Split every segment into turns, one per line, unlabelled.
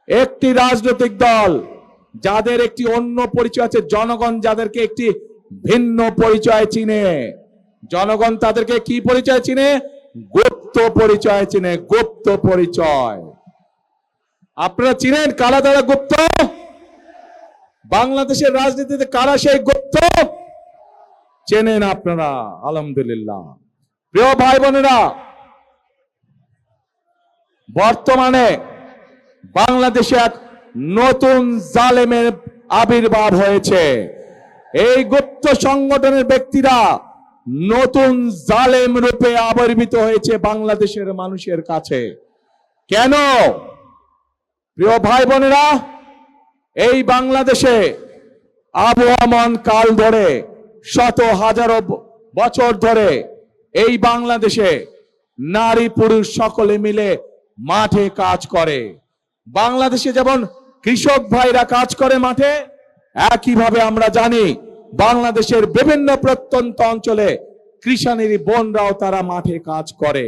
একটি রাজনৈতিক দল যাদের একটি অন্য পরিচয় আছে, জনগণ যাদেরকে একটি ভিন্ন পরিচয় চিনে, জনগণ তাদেরকে কি পরিচয় চিনে? গুপ্ত পরিচয় চিনে, গুপ্ত পরিচয়। আপনারা চিনেন কারা তারা গুপ্ত? বাংলাদেশের রাজনীতিতে কারা সেই গুপ্ত? চেনেন আপনারা, আলহামদুলিল্লাহ। প্রিয় ভাই বোনেরা, বর্তমানে বাংলাদেশে এক নতুন জালেমের আবির্ভাব হয়েছে। এই গুপ্ত সংগঠনের ব্যক্তিরা নতুন জালেম রূপে আবির্ভূত হয়েছে বাংলাদেশের মানুষের কাছে। কেন? প্রিয় ভাই বোনেরা, এই বাংলাদেশে আবহমান কাল ধরে, শত হাজারো বছর ধরে এই বাংলাদেশে নারী পুরুষ সকলে মিলে মাঠে কাজ করে। বাংলাদেশে যেমন কৃষক ভাইরা কাজ করে মাঠে, একইভাবে আমরা জানি বাংলাদেশের বিভিন্ন প্রত্যন্ত অঞ্চলে কৃষানেরী বোনরাও তারা মাঠে কাজ করে।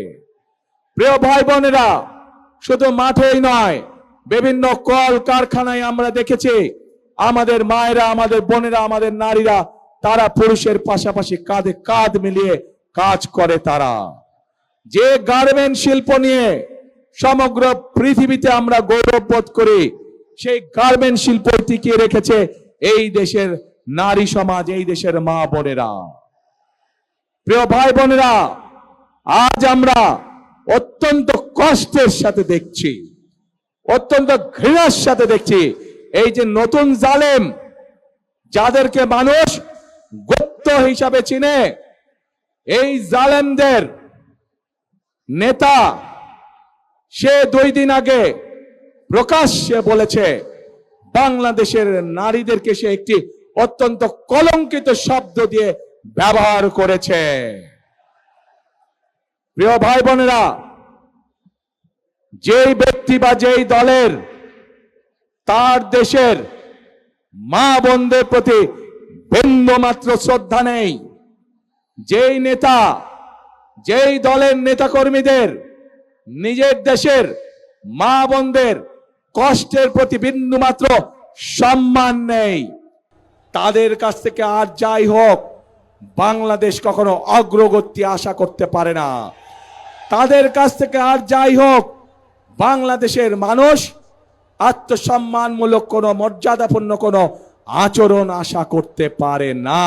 প্রিয় ভাই বোনেরা, শুধু মাঠেই নয়, বিভিন্ন কল কারখানায় আমরা দেখেছি আমাদের মায়েরা, আমাদের বোনেরা, আমাদের নারীরা তারা পুরুষের পাশাপাশি কাঁধে কাঁধ মিলিয়ে কাজ করে। তারা যে গার্মেন্ট শিল্প নিয়ে সমগ্র পৃথিবীতে আমরা গৌরব বোধ করি, সেই গার্মেন্ট শিল্প টিকিয়ে রেখেছে এই দেশের নারী সমাজ, এই দেশের মা বোনেরা। প্রিয় ভাই বোনেরা, আজ আমরা অত্যন্ত কষ্টের সাথে দেখছি, অত্যন্ত ঘৃণার সাথে দেখছি এই যে নতুন জালেম, যাদেরকে মানুষ গুপ্ত হিসাবে চিনে, এই জালেমদের নেতা সে 2 দিন আগে প্রকাশ্যে বলেছে বাংলাদেশের নারীদেরকে সে একটি অত্যন্ত কলঙ্কিত শব্দ দিয়ে ব্যবহার করেছে। প্রিয় ভাই বোনেরা, যেই ব্যক্তি বা যেই দলের তার দেশের মা বোনদের প্রতি বিন্দুমাত্র শ্রদ্ধা নেই, যেই নেতা, যেই দলের নেতাকর্মীদের নিজের দেশের মা বোনদের কষ্টের প্রতি বিন্দুমাত্র সম্মান নেই, তাদের কাছ থেকে আর যাই হোক বাংলাদেশ কখনো অগ্রগতি আশা করতে পারে না। তাদের কাছ থেকে আর যাই হোক বাংলাদেশের মানুষ আত্মসম্মানমূলক কোনো মর্যাদাপূর্ণ কোনো আচরণ আশা করতে পারে না।